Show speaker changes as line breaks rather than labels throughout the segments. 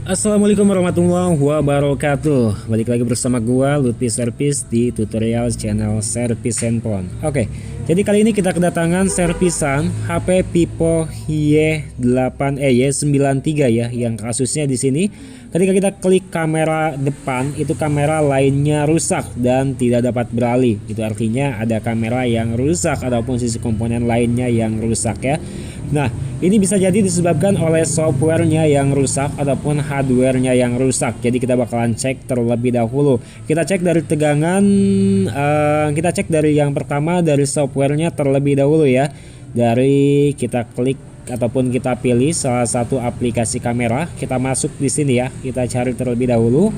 Assalamualaikum warahmatullahi wabarakatuh. Balik lagi bersama gua Lutfi Service di tutorial channel Service Handphone. Oke, jadi kali ini kita kedatangan servisan HP Vivo Y93 ya, yang kasusnya di sini ketika kita klik kamera depan itu kamera lainnya rusak dan tidak dapat beralih. Itu artinya ada kamera yang rusak ataupun sisi komponen lainnya yang rusak ya. Nah, ini bisa jadi disebabkan oleh softwarenya yang rusak ataupun hardwarenya yang rusak. Jadi kita bakalan cek terlebih dahulu. Kita cek dari tegangan, kita cek dari yang pertama dari softwarenya terlebih dahulu ya. Dari kita klik ataupun kita pilih salah satu aplikasi kamera. Kita masuk di sini ya. Kita cari terlebih dahulu.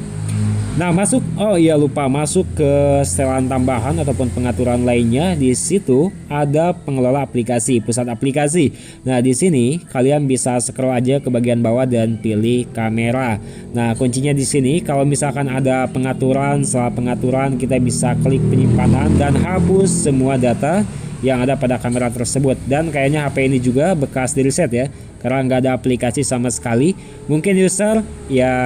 Nah, masuk, oh iya lupa, masuk ke setelan tambahan ataupun pengaturan lainnya. Di situ ada pengelola aplikasi, pusat aplikasi. Nah, di sini kalian bisa scroll aja ke bagian bawah dan pilih kamera. Nah, kuncinya di sini kalau misalkan ada pengaturan, setelah pengaturan kita bisa klik penyimpanan dan hapus semua data yang ada pada kamera tersebut. Dan kayaknya HP ini juga bekas di reset ya, karena nggak ada aplikasi sama sekali. Mungkin user ya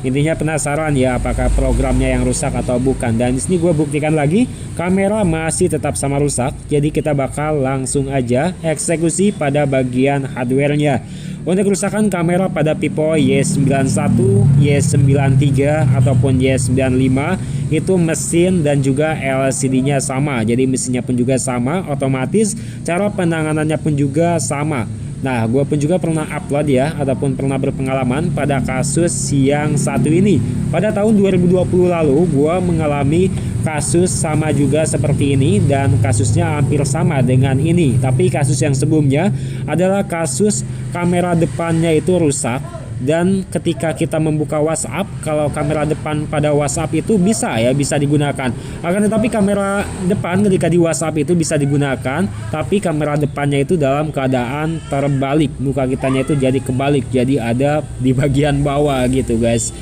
intinya penasaran ya apakah programnya yang rusak atau bukan. Dan di sini gue buktikan lagi kamera masih tetap sama rusak. Jadi kita bakal langsung aja eksekusi pada bagian hardwarenya. Untuk kerusakan kamera pada Vivo Y91, Y93 ataupun Y95 itu mesin dan juga LCD-nya sama. Jadi mesinnya pun juga sama, otomatis cara penanganannya pun juga sama. Nah, gue pun juga pernah upload ya, ataupun pernah berpengalaman pada kasus yang satu ini. Pada tahun 2020 lalu, gue mengalami kasus sama juga seperti ini dan kasusnya hampir sama dengan ini. Tapi kasus yang sebelumnya adalah kasus kamera depannya itu rusak. Dan ketika kita membuka WhatsApp, kalau kamera depan pada WhatsApp itu bisa digunakan. Akan tetapi kamera depan ketika di WhatsApp itu bisa digunakan, tapi kamera depannya itu dalam keadaan terbalik, muka kitanya itu jadi kebalik, jadi ada di bagian bawah gitu guys.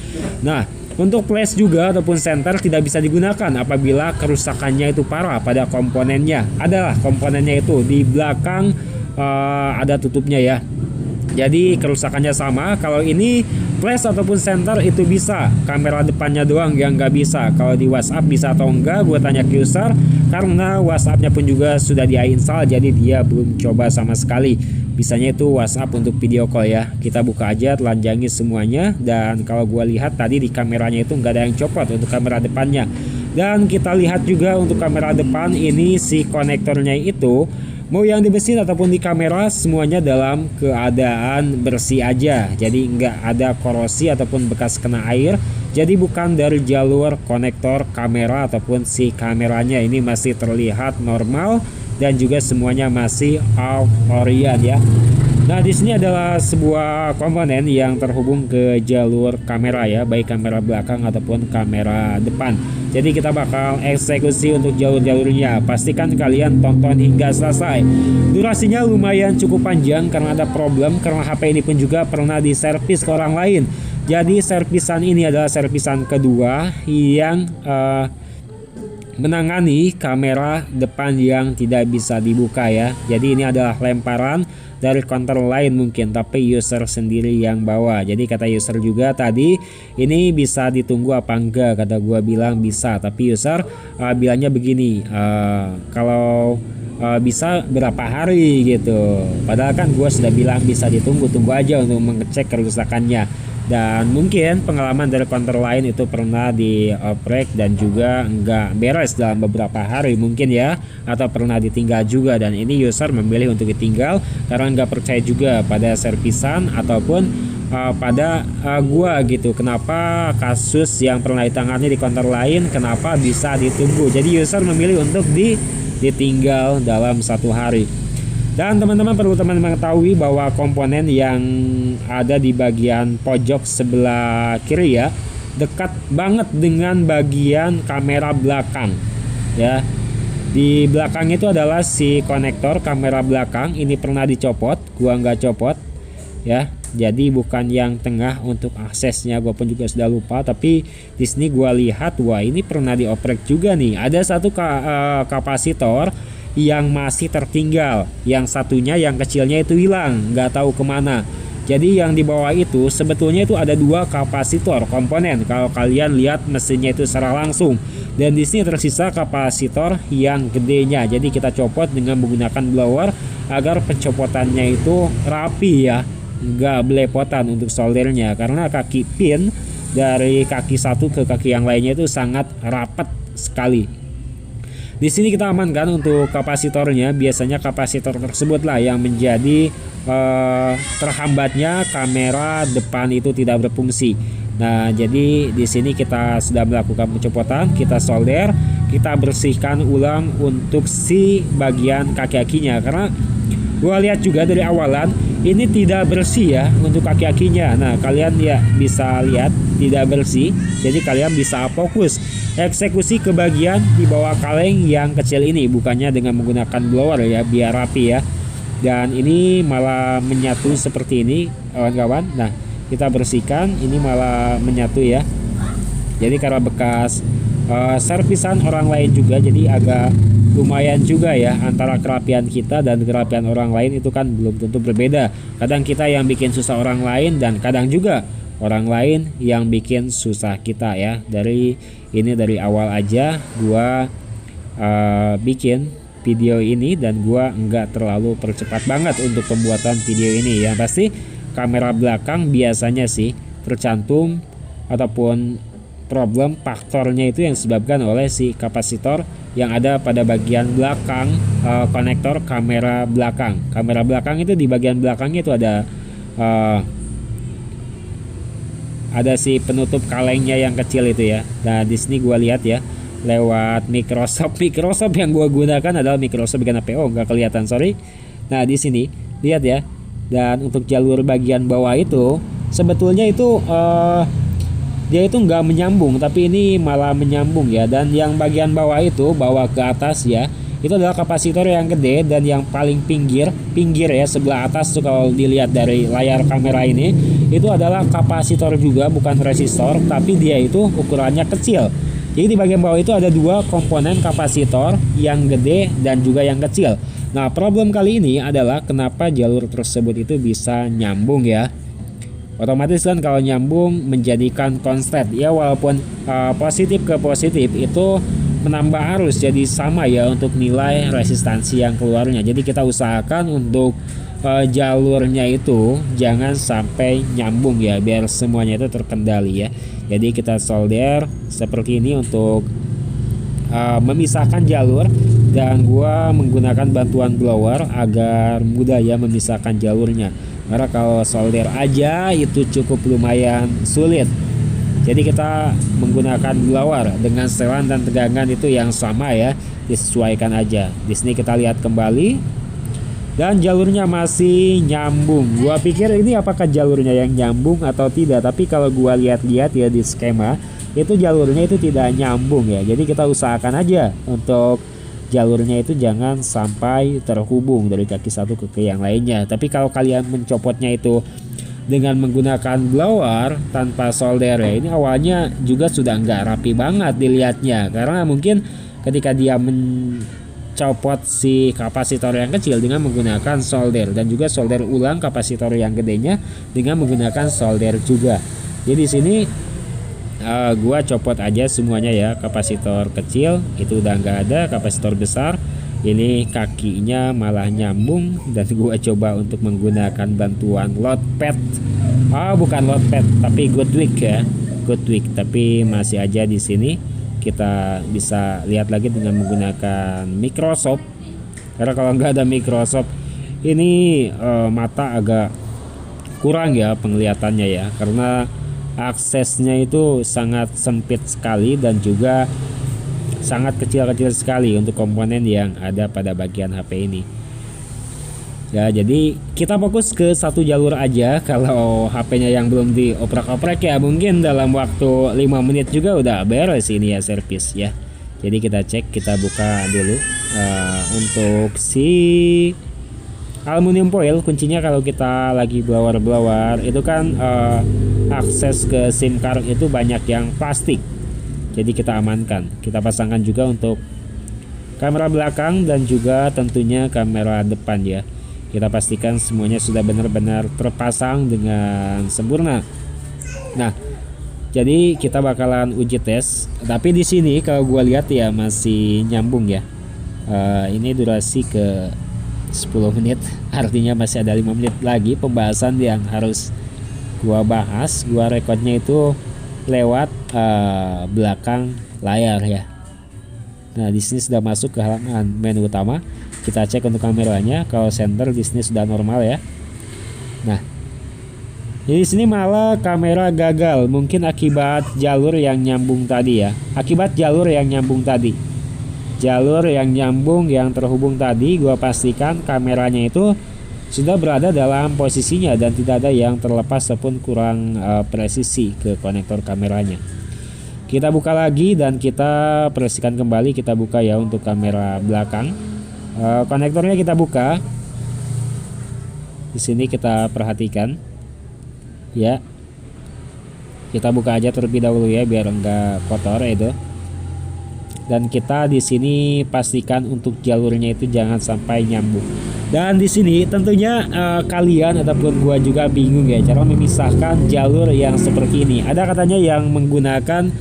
Nah, untuk flash juga ataupun senter tidak bisa digunakan apabila kerusakannya itu parah pada komponennya. Adalah komponennya itu di belakang ada tutupnya ya. Jadi kerusakannya sama. Kalau ini flash ataupun senter itu bisa, kamera depannya doang yang nggak bisa. Kalau di WhatsApp bisa atau enggak, gue tanya ke user, karena WhatsAppnya pun juga sudah dia install, jadi dia belum coba sama sekali. Bisanya itu WhatsApp untuk video call ya. Kita buka aja, telanjangi semuanya. Dan kalau gue lihat tadi di kameranya itu nggak ada yang copot untuk kamera depannya. Dan kita lihat juga untuk kamera depan ini si konektornya itu, mau yang di mesin ataupun di kamera semuanya dalam keadaan bersih aja. Jadi nggak ada korosi ataupun bekas kena air. Jadi bukan dari jalur konektor kamera ataupun si kameranya, ini masih terlihat normal dan juga semuanya masih out orian ya. Nah, di sini adalah sebuah komponen yang terhubung ke jalur kamera ya, baik kamera belakang ataupun kamera depan. Jadi kita bakal eksekusi untuk jalur-jalurnya. Pastikan kalian tonton hingga selesai. Durasinya lumayan cukup panjang karena ada problem, karena HP ini pun juga pernah diservis ke orang lain. Jadi servisan ini adalah servisan kedua yang menangani kamera depan yang tidak bisa dibuka ya. Jadi ini adalah lemparan dari counter lain mungkin, tapi user sendiri yang bawa. Jadi kata user juga tadi, ini bisa ditunggu apa enggak? Kata gua bilang bisa, tapi user bilangnya begini, kalau bisa berapa hari gitu. Padahal kan gua sudah bilang bisa ditunggu, tunggu aja untuk mengecek kerusakannya. Dan mungkin pengalaman dari counter lain itu pernah dioprek dan juga nggak beres dalam beberapa hari mungkin ya, atau pernah ditinggal juga. Dan ini user memilih untuk ditinggal karena nggak percaya juga pada servisan ataupun pada gua gitu. Kenapa kasus yang pernah ditangani di counter lain kenapa bisa ditunggu? Jadi user memilih untuk ditinggal dalam satu hari. Dan teman-teman perlu teman-teman ketahui bahwa komponen yang ada di bagian pojok sebelah kiri ya, dekat banget dengan bagian kamera belakang ya. Di belakang itu adalah si konektor kamera belakang, ini pernah dicopot, gua nggak copot ya. Jadi bukan yang tengah untuk aksesnya, gua pun juga sudah lupa. Tapi di sini gua lihat, wah ini pernah dioprek juga nih. Ada satu kapasitor yang masih tertinggal, yang satunya yang kecilnya itu hilang, nggak tahu kemana. Jadi yang di bawah itu sebetulnya itu ada dua kapasitor komponen kalau kalian lihat mesinnya itu secara langsung. Dan di sini tersisa kapasitor yang gedenya. Jadi kita copot dengan menggunakan blower agar pencopotannya itu rapi ya, nggak belepotan untuk soldernya, karena kaki pin dari kaki satu ke kaki yang lainnya itu sangat rapat sekali. Di sini kita amankan untuk kapasitornya. Biasanya kapasitor tersebut lah yang menjadi terhambatnya kamera depan itu tidak berfungsi. Nah, jadi di sini kita sudah melakukan pencopotan, kita solder, kita bersihkan ulang untuk si bagian kaki-kakinya, karena gua lihat juga dari awalan ini tidak bersih ya untuk kaki-kakinya. Nah, kalian ya bisa lihat tidak bersih. Jadi kalian bisa fokus eksekusi ke bagian di bawah kaleng yang kecil ini, bukannya dengan menggunakan blower ya, biar rapi ya. Dan ini malah menyatu seperti ini kawan-kawan. Nah, kita bersihkan, ini malah menyatu ya. Jadi karena bekas servisan orang lain juga, jadi agak lumayan juga ya, antara kerapian kita dan kerapian orang lain itu kan belum tentu berbeda. Kadang kita yang bikin susah orang lain, dan kadang juga orang lain yang bikin susah kita ya. Dari awal aja gua bikin video ini, dan gua nggak terlalu percepat banget untuk pembuatan video ini ya. Pasti kamera belakang biasanya sih tercantum ataupun problem faktornya itu yang disebabkan oleh si kapasitor yang ada pada bagian belakang konektor kamera belakang. Kamera belakang itu di bagian belakangnya itu ada si penutup kalengnya yang kecil itu ya. Nah, di sini gua lihat ya lewat Microsoft yang gua gunakan adalah Microsoft bikin APO, nggak kelihatan, sorry. Nah, di sini lihat ya. Dan untuk jalur bagian bawah itu sebetulnya itu dia itu nggak menyambung, tapi ini malah menyambung ya. Dan yang bagian bawah itu bawa ke atas ya, itu adalah kapasitor yang gede, dan yang paling pinggir ya sebelah atas tuh kalau dilihat dari layar kamera ini, itu adalah kapasitor juga, bukan resistor, tapi dia itu ukurannya kecil. Jadi di bagian bawah itu ada dua komponen kapasitor, yang gede dan juga yang kecil. Nah, problem kali ini adalah kenapa jalur tersebut itu bisa nyambung ya. Otomatis kan kalau nyambung menjadikan konslet ya, walaupun positif ke positif itu menambah arus, jadi sama ya untuk nilai resistansi yang keluarnya. Jadi kita usahakan untuk jalurnya itu jangan sampai nyambung ya, biar semuanya itu terkendali ya. Jadi kita solder seperti ini untuk memisahkan jalur, dan gua menggunakan bantuan blower agar mudah ya memisahkan jalurnya. Karena kalau solder aja itu cukup lumayan sulit. Jadi kita menggunakan blower dengan setelan dan tegangan itu yang sama ya, disesuaikan aja. Di sini kita lihat kembali, dan jalurnya masih nyambung. Gua pikir ini apakah jalurnya yang nyambung atau tidak, tapi kalau gua lihat-lihat ya di skema itu jalurnya itu tidak nyambung ya. Jadi kita usahakan aja untuk jalurnya itu jangan sampai terhubung dari kaki satu ke yang lainnya. Tapi kalau kalian mencopotnya itu dengan menggunakan blower tanpa solder ya, ini awalnya juga sudah nggak rapi banget dilihatnya, karena mungkin ketika dia mencopot si kapasitor yang kecil dengan menggunakan solder, dan juga solder ulang kapasitor yang gedenya dengan menggunakan solder juga. Jadi di sini gua copot aja semuanya ya. Kapasitor kecil itu udah nggak ada, kapasitor besar ini kakinya malah nyambung, dan gua coba untuk menggunakan bantuan load pad, bukan load pad tapi Goodwick ya, Goodwick, tapi masih aja di sini kita bisa lihat lagi dengan menggunakan Microsoft, karena kalau nggak ada Microsoft ini mata agak kurang ya penglihatannya ya, karena aksesnya itu sangat sempit sekali dan juga sangat kecil-kecil sekali untuk komponen yang ada pada bagian HP ini ya. Jadi kita fokus ke satu jalur aja. Kalau HP-nya yang belum dioprek-oprek ya mungkin dalam waktu 5 menit juga udah beres ini ya servis ya. Jadi kita cek, kita buka dulu untuk si aluminium foil. Kuncinya kalau kita lagi blower itu kan akses ke SIM card itu banyak yang plastik, jadi kita amankan. Kita pasangkan juga untuk kamera belakang dan juga tentunya kamera depan ya. Kita pastikan semuanya sudah benar-benar terpasang dengan sempurna. Nah, jadi kita bakalan uji tes. Tapi di sini kalau gua lihat ya masih nyambung ya. Ini durasi ke 10 menit, artinya masih ada 5 menit lagi pembahasan yang harus gua bahas. Gua rekodnya itu lewat belakang layar ya. Nah, di sini sudah masuk ke halaman menu utama. Kita cek untuk kameranya, kalau center di sini sudah normal ya. Nah, di sini malah kamera gagal, mungkin akibat jalur yang nyambung tadi ya. Akibat jalur yang nyambung tadi. Jalur yang nyambung yang terhubung tadi, gua pastikan kameranya itu sudah berada dalam posisinya dan tidak ada yang terlepas ataupun kurang presisi ke konektor kameranya. Kita buka lagi dan kita presikan kembali. Kita buka ya untuk kamera belakang. Konektornya kita buka. Di sini kita perhatikan ya. Kita buka aja terlebih dahulu ya biar enggak kotor itu. Dan kita di sini pastikan untuk jalurnya itu jangan sampai nyambung. Dan di sini tentunya kalian ataupun gua juga bingung ya cara memisahkan jalur yang seperti ini. Ada katanya yang menggunakan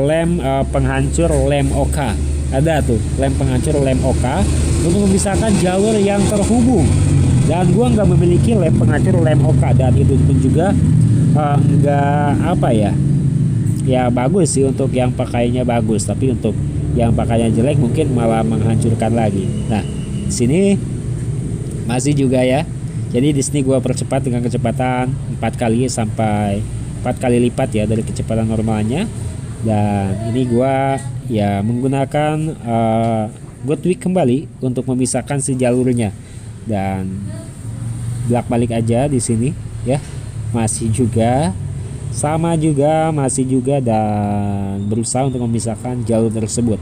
lem penghancur lem OK. Ada tuh lem penghancur lem OK untuk memisahkan jalur yang terhubung. Dan gua nggak memiliki lem penghancur lem OK dan itu pun juga nggak apa ya. Ya bagus sih untuk yang pakainya bagus, tapi untuk yang pakainya jelek mungkin malah menghancurkan lagi. Nah, di sini masih juga ya. Jadi di sini gua percepat dengan kecepatan 4 kali sampai 4 kali lipat ya dari kecepatan normalnya. Dan ini gua ya menggunakan gua tweak kembali untuk memisahkan si jalurnya. Dan bolak-balik aja di sini ya. Masih juga sama juga masih juga dan berusaha untuk memisahkan jalur tersebut.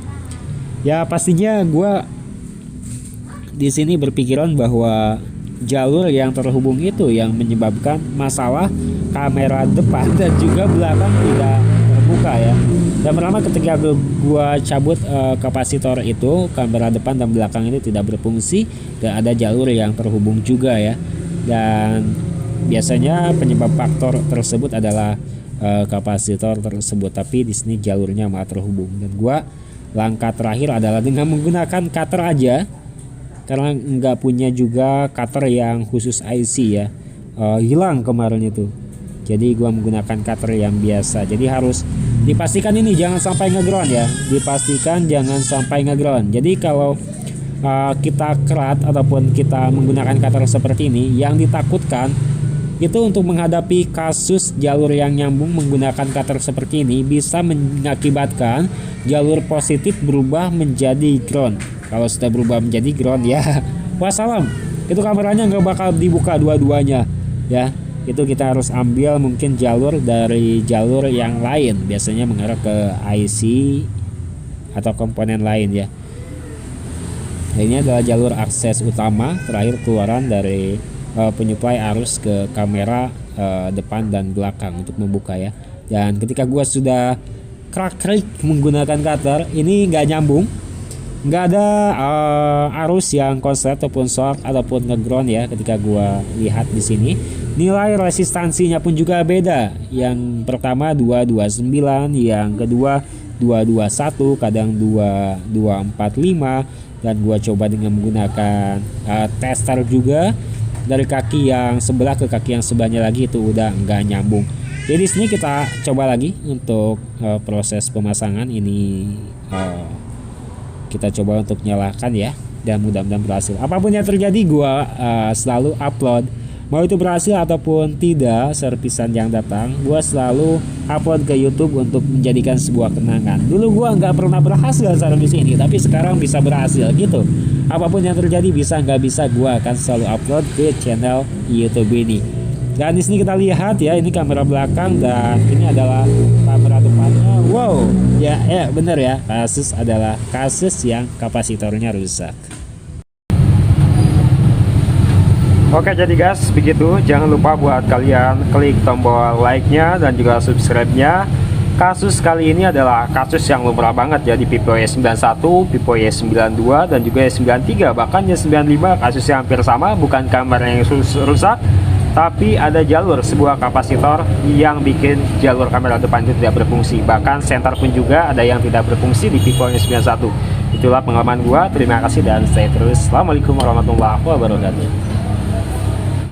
Ya pastinya gua di sini berpikiran bahwa jalur yang terhubung itu yang menyebabkan masalah kamera depan dan juga belakang tidak terbuka ya. Dan pertama ketika gua cabut kapasitor itu, kamera depan dan belakang ini tidak berfungsi dan ada jalur yang terhubung juga ya. Dan biasanya penyebab faktor tersebut adalah kapasitor tersebut, tapi di sini jalurnya malah terhubung. Dan gua langkah terakhir adalah dengan menggunakan cutter aja karena nggak punya juga cutter yang khusus IC ya. Hilang kemarin itu. Jadi gua menggunakan cutter yang biasa. Jadi harus dipastikan ini jangan sampai ngeground ya. Dipastikan jangan sampai ngeground. Jadi kalau kita kerat ataupun kita menggunakan cutter seperti ini, yang ditakutkan itu untuk menghadapi kasus jalur yang nyambung menggunakan cutter seperti ini bisa mengakibatkan jalur positif berubah menjadi ground. Kalau sudah berubah menjadi ground ya wassalam, itu kameranya nggak bakal dibuka dua-duanya ya. Itu kita harus ambil mungkin jalur dari jalur yang lain, biasanya mengarah ke IC atau komponen lain ya. Ini adalah jalur akses utama terakhir keluaran dari penyuplai arus ke kamera depan dan belakang untuk membuka ya. Dan ketika gua sudah krak-krik menggunakan cutter, ini nggak nyambung, nggak ada arus yang konslet ataupun short ataupun ngeground ya. Ketika gua lihat di sini nilai resistansinya pun juga beda. Yang pertama 229, yang kedua 221, kadang 2245. Dan gua coba dengan menggunakan tester juga dari kaki yang sebelah ke kaki yang sebelahnya lagi, itu udah nggak nyambung. Jadi di sini kita coba lagi untuk proses pemasangan ini. Kita coba untuk nyalakan ya, dan mudah-mudahan berhasil. Apapun yang terjadi gua selalu upload, mau itu berhasil ataupun tidak servisan yang datang, gua selalu upload ke YouTube untuk menjadikan sebuah kenangan. Dulu gua nggak pernah berhasil servis ini, tapi sekarang bisa berhasil gitu. Apapun yang terjadi, bisa nggak bisa, gua akan selalu upload ke channel YouTube ini. Dan di sini kita lihat ya, ini kamera belakang dan ini adalah kamera depannya. Wow, ya bener ya, kasus adalah kasus yang kapasitornya rusak. Oke, jadi guys begitu. Jangan lupa buat kalian klik tombol like-nya dan juga subscribe-nya Kasus kali ini adalah kasus yang lumrah banget ya di Vivo Y91, Vivo Y92 dan juga Y93, bahkan Y95 kasusnya hampir sama, bukan kamera yang rusak, tapi ada jalur sebuah kapasitor yang bikin jalur kamera depan itu tidak berfungsi. Bahkan senter pun juga ada yang tidak berfungsi di Vivo Y91. Itulah pengalaman gua. Terima kasih dan stay terus. Assalamualaikum warahmatullahi wabarakatuh.